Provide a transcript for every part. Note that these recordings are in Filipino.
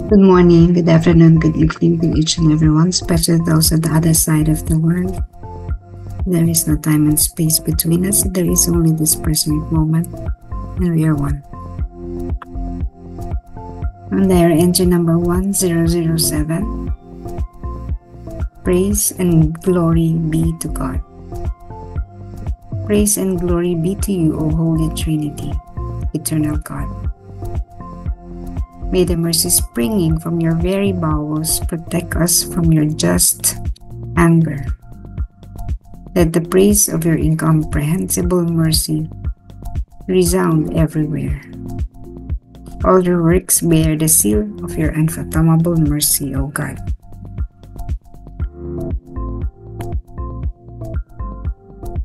Good morning, good afternoon, good evening to each and everyone, especially those at the other side of the world. There is no time and space between us, there is only this present moment, and we are one. On there, engine number 1007. Praise and glory be to God. Praise and glory be to you, O Holy Trinity, eternal God. May the mercy springing from your very bowels protect us from your just anger. Let the praise of your incomprehensible mercy resound everywhere. All your works bear the seal of your unfathomable mercy, O God.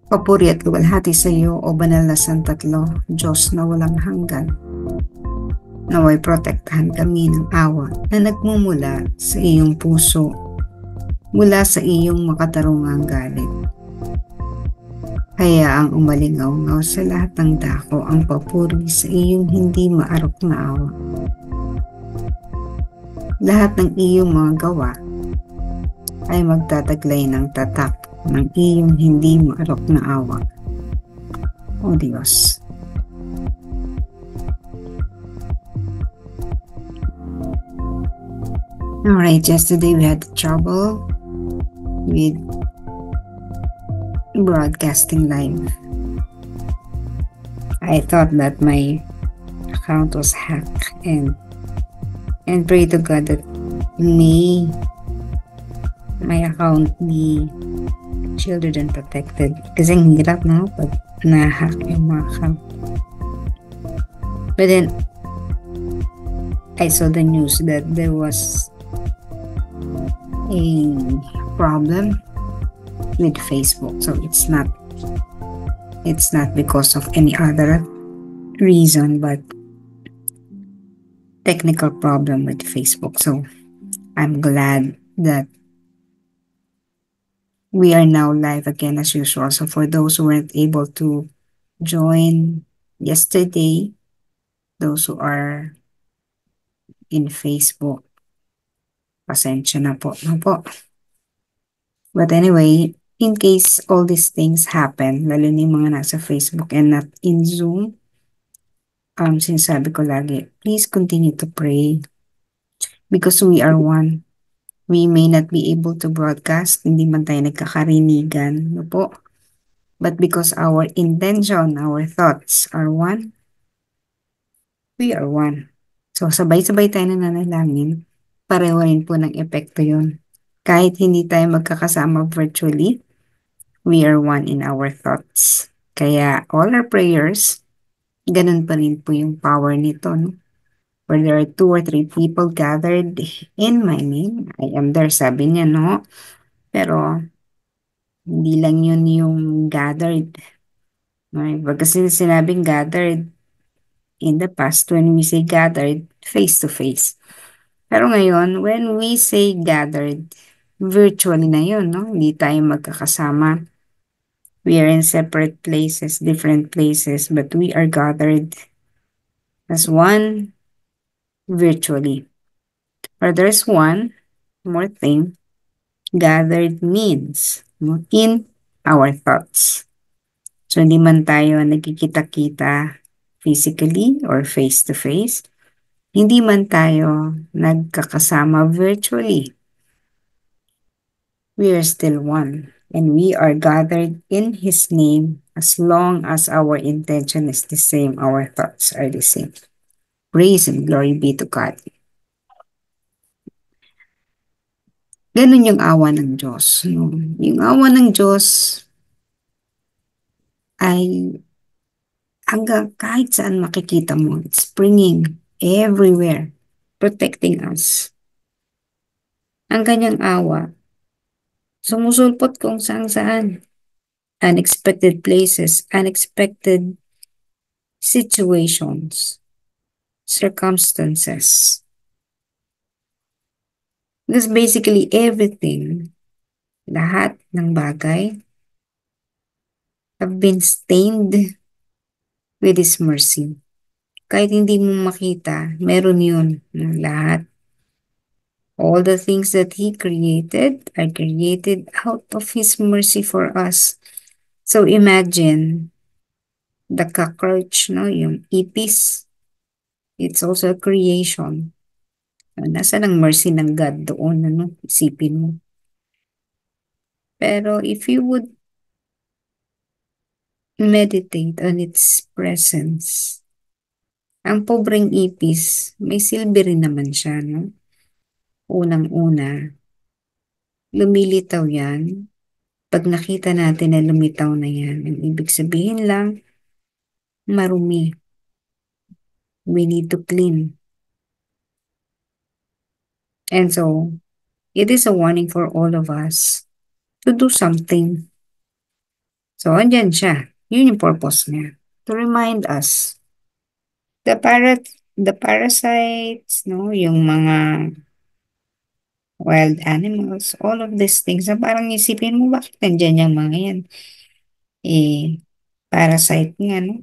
Papuri at luwalhati sa iyo, O Banal na Santatlo, Diyos na walang hanggan. Naway protektahan kami ng awa na nagmumula sa iyong puso, mula sa iyong makatarungang galit. Hayaang umalingaw-ngaw sa lahat ng dako ang papuri sa iyong hindi maarok na awa. Lahat ng iyong mga gawa ay magtataglay ng tatak ng iyong hindi maarok na awa. O Diyos. Alright, yesterday we had trouble with broadcasting live. I thought that my account was hacked and pray to God that may my account be shielded and protected. Kasi ang hirap no pag na-hack yung mga account. But then I saw the news that there was a problem with Facebook, so it's not because of any other reason but technical problem with Facebook. So I'm glad that we are now live again as usual. So for those who weren't able to join yesterday, those who are in Facebook, pasensya na po, no po. But anyway, in case all these things happen, lalo na yung mga nasa Facebook and not in Zoom, sinasabi ko lagi, please continue to pray because we are one. We may not be able to broadcast, hindi man tayo nagkakarinigan, no po? But because our intention, our thoughts are one, we are one. So sabay-sabay tayo nananalangin, pareho rin po ng epekto yun. Kahit hindi tayo magkakasama virtually, we are one in our thoughts. Kaya all our prayers, ganun pa rin po yung power nito. No? Where there are 2 or 3 people gathered in my name, I am there, sabi niya, no? Pero, hindi lang yun yung gathered. No? Pag kasi sinabing gathered, in the past, when we say gathered, face-to-face. Pero ngayon, when we say gathered, virtually na yun, no? Hindi tayo magkakasama. We are in separate places, different places, but we are gathered as one virtually. But there's one more thing. Gathered means in our thoughts. So, hindi man tayo nagkikita-kita physically or face-to-face. Hindi man tayo nagkakasama virtually. We are still one, and we are gathered in His name as long as our intention is the same, our thoughts are the same. Praise and glory be to God. Ganun yung awa ng Diyos. No? Yung awa ng Diyos ay hanggang kahit saan makikita mo. It's springing everywhere, protecting us. Ang kanyang awa, sumusulpot kung saan-saan. Unexpected places, unexpected situations, circumstances. Because basically everything, lahat ng bagay, have been stained with His mercy. Kahit hindi mo makita, meron yun ng lahat. All the things that He created are created out of His mercy for us. So imagine the cockroach, no? Yung ipis. It's also a creation. Nasaan ang mercy ng God doon, ano? Isipin mo. Pero if you would meditate on its presence, ang pobreng ipis, may silbi rin naman siya, no? Unang-una, lumilitaw yan. Pag nakita natin na lumitaw na yan, ang ibig sabihin lang, marumi. We need to clean. And so, it is a warning for all of us to do something. So, andyan siya. Yun yung purpose niya. To remind us. The parasites, no, yung mga wild animals, all of these things, na parang isipin mo, bakit nandyan yung mga yan? Eh, parasite nga, no?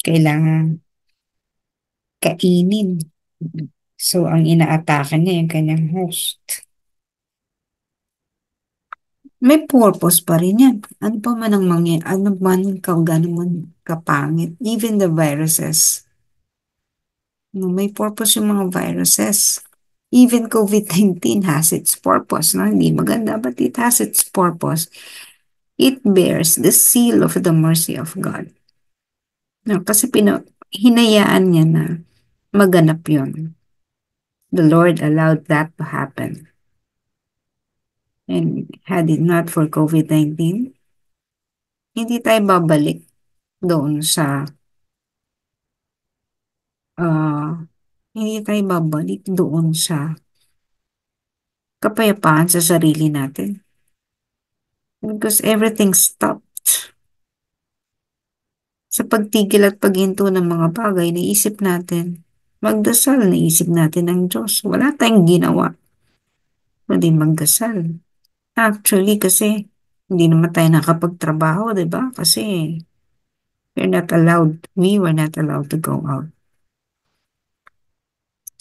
Kailangan kainin. So, ang inaatake niya yung kanyang host. May purpose pa rin yan. Ano pa man ang ano man gano'n man kapangit. Even the viruses. No, may purpose yung mga viruses. Even COVID-19 has its purpose. No? Hindi maganda, but it has its purpose. It bears the seal of the mercy of God. No, kasi hinayaan niya na maganap yun. The Lord allowed that to happen. And had it not for COVID-19, hindi tayo babalik doon sa ah hindi tayo babalik doon sa kapayapaan sa sarili natin. Because everything stopped. Sa pagtigil at paghinto ng mga bagay, naisip natin, magdasal, naisip natin ang Diyos. Wala tayong ginawa, kundi magdasal. Actually, kasi hindi naman tayo nakapagtrabaho, di ba? Kasi we were not allowed to go out.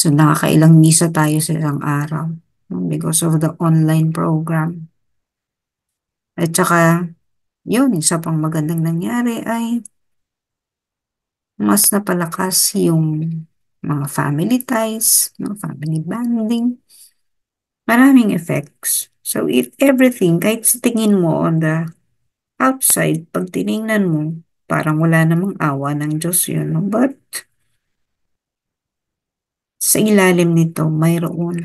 So, nakakailang misa tayo sa isang araw, no, because of the online program. At saka, yun, isa pang magandang nangyari ay mas napalakas yung mga family ties, no, family bonding, maraming effects. So if everything, kahit sa tingin mo on the outside, pag tiningnan mo, parang wala namang awa ng Diyos yun, no? But sa ilalim nito, mayroong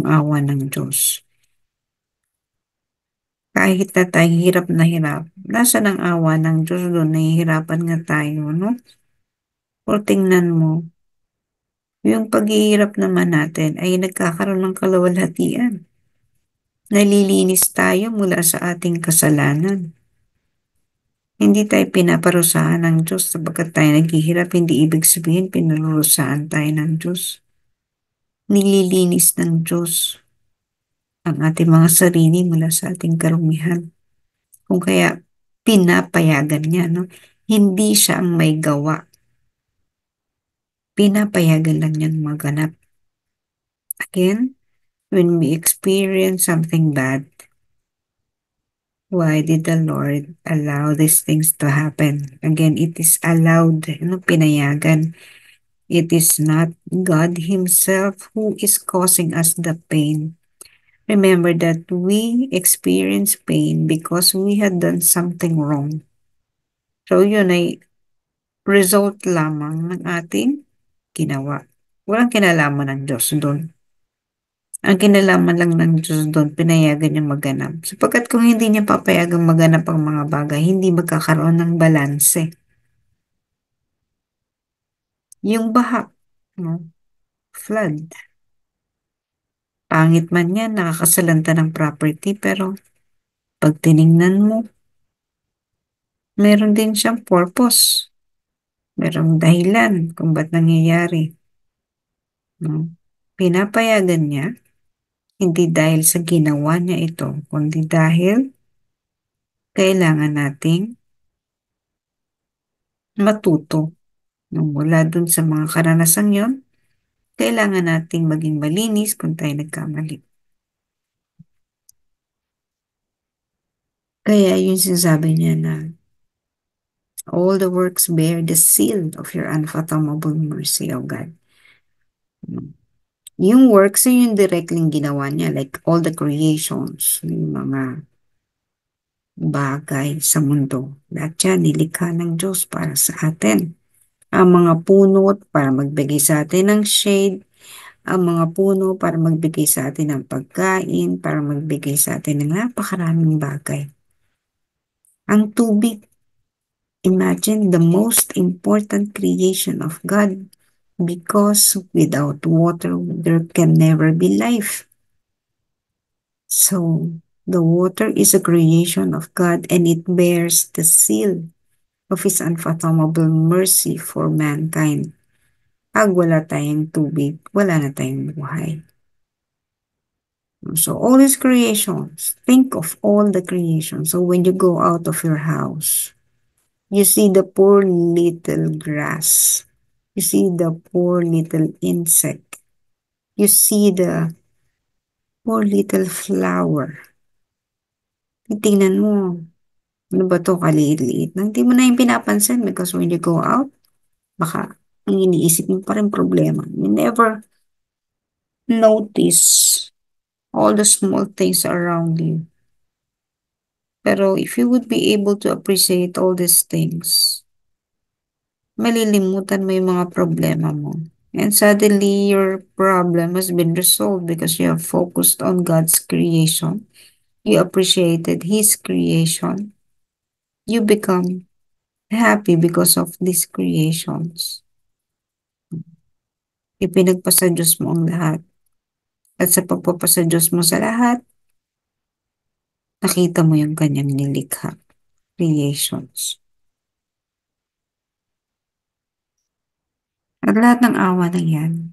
awa ng Diyos. Kahit na tayo hirap na hirap, nasa ng awa ng Diyos doon, nahihirapan nga tayo, no? O tingnan mo, yung paghihirap naman natin ay nagkakaroon ng kaluwalhatian. Nalilinis tayo mula sa ating kasalanan. Hindi tayo pinaparusahan ng Diyos sapagkat tayo naghihirap, hindi ibig sabihin pinarurusahan tayo ng Diyos. Nililinis ng Diyos ang ating mga sarili mula sa ating karumihan. Kung kaya pinapayagan niya, no? Hindi siya ang may gawa. Pinapayagan lang niya maganap. Again, when we experience something bad, why did the Lord allow these things to happen? Again, it is allowed, pinayagan. It is not God Himself who is causing us the pain. Remember that we experience pain because we had done something wrong. So yun ay result lamang ng ating ginawa. Walang kinalaman ng Diyos doon. Ang kinalaman lang ng Diyos doon, pinayagan niya maganap. Sapagkat kung hindi niya papayagang maganap ang mga bagay, hindi magkakaroon ng balanse. Yung baha, no? Flood. Pangit man yan, nakakasalanta ng property, pero pag tiningnan mo, meron din siyang purpose. Merong dahilan kung ba't nangyayari. No? Pinapayagan niya, hindi dahil sa ginawa niya ito, kundi dahil kailangan nating matuto, no? Mula dun sa mga karanasang yon, kailangan nating maging malinis kung tayo nagkamali. Kaya yung sinasabi niya na all the works bear the seal of your unfathomable mercy, O God. Yung works, yun yung directly ginawa niya, like all the creations, yung mga bagay sa mundo. Lahat yan, nilikha ng Diyos para sa atin. Ang mga puno para magbigay sa atin ng shade, ang mga puno para magbigay sa atin ng pagkain, para magbigay sa atin ng napakaraming bagay. Ang tubig, imagine the most important creation of God because without water, there can never be life. So, the water is a creation of God and it bears the seal of His unfathomable mercy for mankind. Pag wala tayong tubig, wala na tayong buhay. So, all His creations, think of all the creations. So, when you go out of your house, you see the poor little grass. You see the poor little insect. You see the poor little flower. Tingnan mo, ano ba to, kaliit-liit. Hindi mo na yung pinapansin because when you go out, baka ang iniisip mo pa rin problema. You never notice all the small things around you. Pero if you would be able to appreciate all these things, malilimutan mo yung mga problema mo. And suddenly, your problem has been resolved because you have focused on God's creation. You appreciated His creation. You become happy because of these creations. Ipinagpasa Diyos mo ang lahat. At sa pagpapasa Diyos mo sa lahat, nakita mo yung kanyang nilikha, creations. At lahat ng awa na yan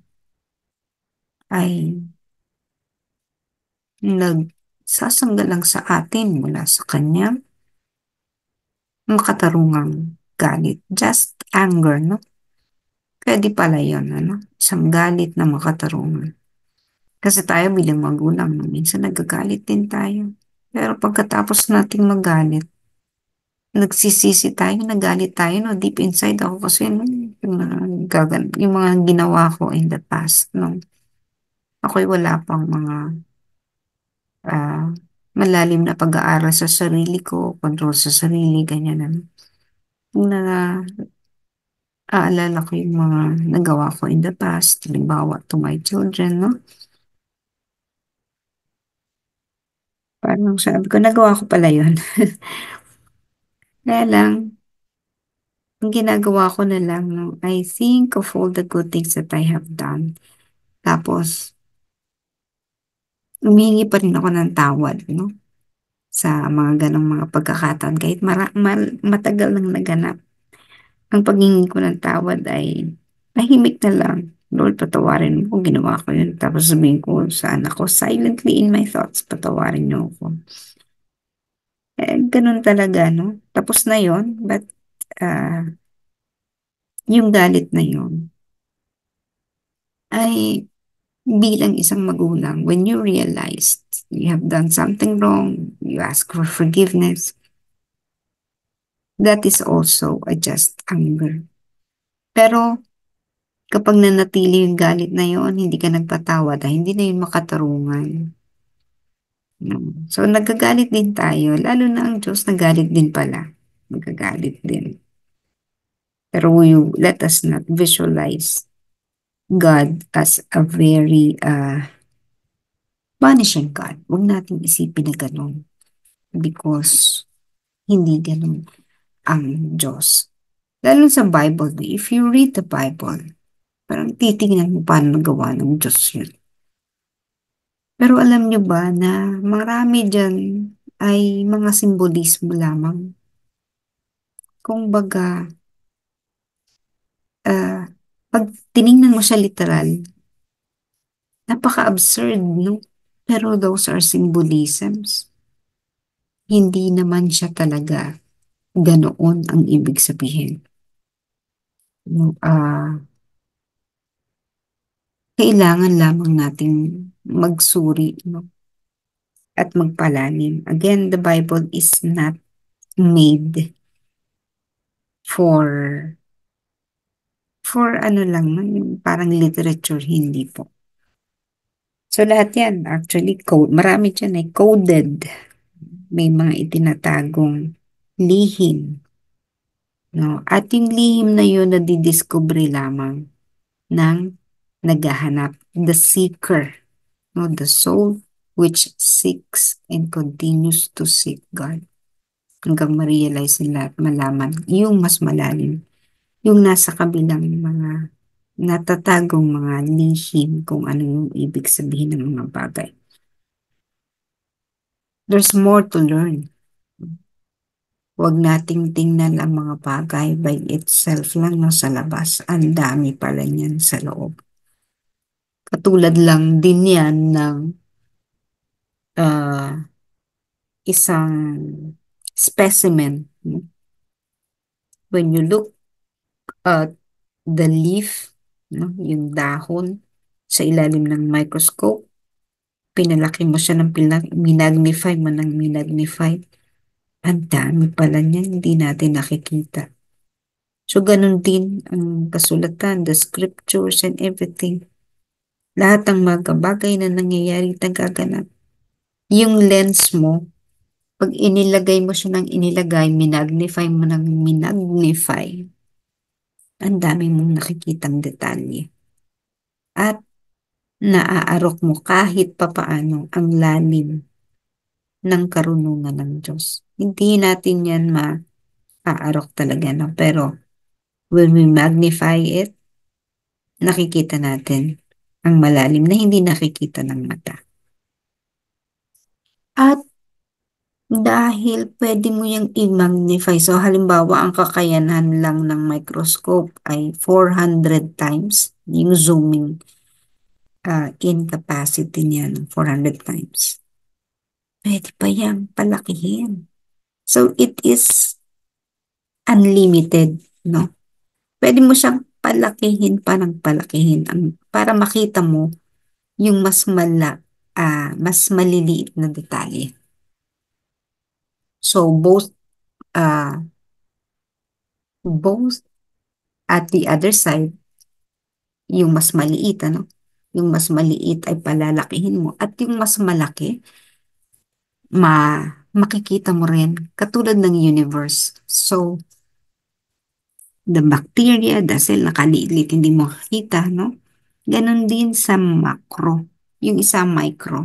ay nagsasangga lang sa atin mula sa kanyang makatarungang galit. Just anger, no? Pwede pala yun, ano? Isang galit na makatarungan. Kasi tayo bilang magulang, no? Minsan nagagalit din tayo. Pero pagkatapos nating magalit, nagsisisi tayo, nagalit tayo, no? Deep inside ako kasi, no? Yung mga ginawa ko in the past, no? Ako'y wala pang mga ah, malalim na pag-aaral sa sarili ko, control sa sarili, ganyan, ano? Na aalala ko yung mga nagawa ko in the past, halimbawa to my children, no? Parang sabi ko, nagawa ko pala yun. Kaya lang, ang ginagawa ko na lang, no, I think of all the good things that I have done. Tapos, humihingi pa rin ako ng tawad, no? Sa mga ganong mga pagkakataon. Kahit matagal nang naganap, ang paghingi ko ng tawad ay tahimik na lang. Lord, patawarin mo kung ginawa ko yun. Tapos sabihin ko sa anak ko, silently in my thoughts, patawarin niyo ako. Ganun talaga, no? Tapos na yon, but ah, yung galit na yon ay bilang isang magulang, when you realized you have done something wrong, you ask for forgiveness, that is also a just anger. Pero kapag nanatili yung galit na yon, hindi ka nagpatawad, hindi na yun makatarungan. No? So nagkagalit din tayo, lalo na ang Diyos nagalit din pala. Nagkagalit din. Pero let us not visualize God as a very punishing God. Huwag natin isipin na ganun because hindi ganun ang Diyos. Lalo sa Bible, if you read the Bible, parang titingnan mo paano nagawa ng Diyos yun. Pero alam nyo ba na marami dyan ay mga simbolismo lamang? Kung baga, ah, pag tiningnan mo siya literal, napaka-absurd, no? Pero those are symbolisms. Hindi naman siya talaga ganoon ang ibig sabihin. No, kailangan lamang nating magsuri, no? At magpalalim. Again, the Bible is not made for ano lang, no? Yung parang literature, hindi po. So lahat yan, actually, marami dyan ay coded. May mga itinatagong lihim, no? At yung lihim na yun, nadidiscovery lamang ng naghahanap, the seeker, no? The soul which seeks and continues to seek God. Hanggang ma-realize nila at malaman yung mas malalim, yung nasa kabilang mga natatagong mga lihim kung ano yung ibig sabihin ng mga bagay. There's more to learn. Huwag nating tingnan ang mga bagay by itself lang no, sa labas. Ang dami pala niyan sa loob. Katulad lang din yan ng ah, isang specimen. When you look at the leaf, no, yung dahon, sa ilalim ng microscope, pinalaki mo siya ng minagnify mo ng minagnify. Ang dami pala niyan, hindi natin nakikita. So, ganun din ang kasulatan, the scriptures and everything. Lahat ng mga bagay na nangyayari, tagaganap. Yung lens mo, pag inilagay mo siya ng inilagay, minagnify mo ng minagnify, ang dami mong nakikitang detalye. At naaarok mo kahit papaano ang lalim ng karunungan ng Diyos. Hindi natin yan maaarok talaga, no? Pero when we magnify it, nakikita natin ang malalim na hindi nakikita ng mata. At dahil pwede mo yung i-magnify. So, halimbawa, ang kakayanan lang ng microscope ay 400 times yung zooming in capacity niya, 400 times. Pwede pa yan palakihin. So, it is unlimited, no? Pwede mo siyang palakihin pa ng palakihin para makita mo yung mas maliliit na detalye. So, uh, both at the other side, yung mas maliit, ano? Yung mas maliit ay palalakihin mo. At yung mas malaki, makikita mo rin, katulad ng universe. So, the bacteria, the cell, nakaliit, hindi mo makikita, no? Ganon din sa macro. Yung isa micro.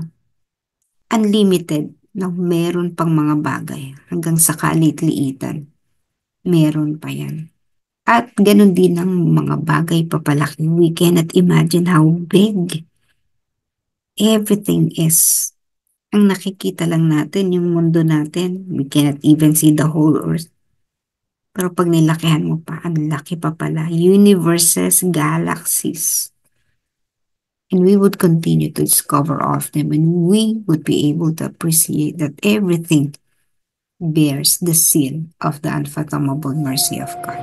Unlimited, no? Meron pang mga bagay hanggang sa kalit-liitan. Meron pa yan. At ganun din ang mga bagay papalaki. We cannot imagine how big everything is. Ang nakikita lang natin, yung mundo natin, we cannot even see the whole earth. Pero pag nilakihan mo pa, ang laki pa pala. Universes, galaxies. And we would continue to discover all of them, and we would be able to appreciate that everything bears the seal of the unfathomable mercy of God.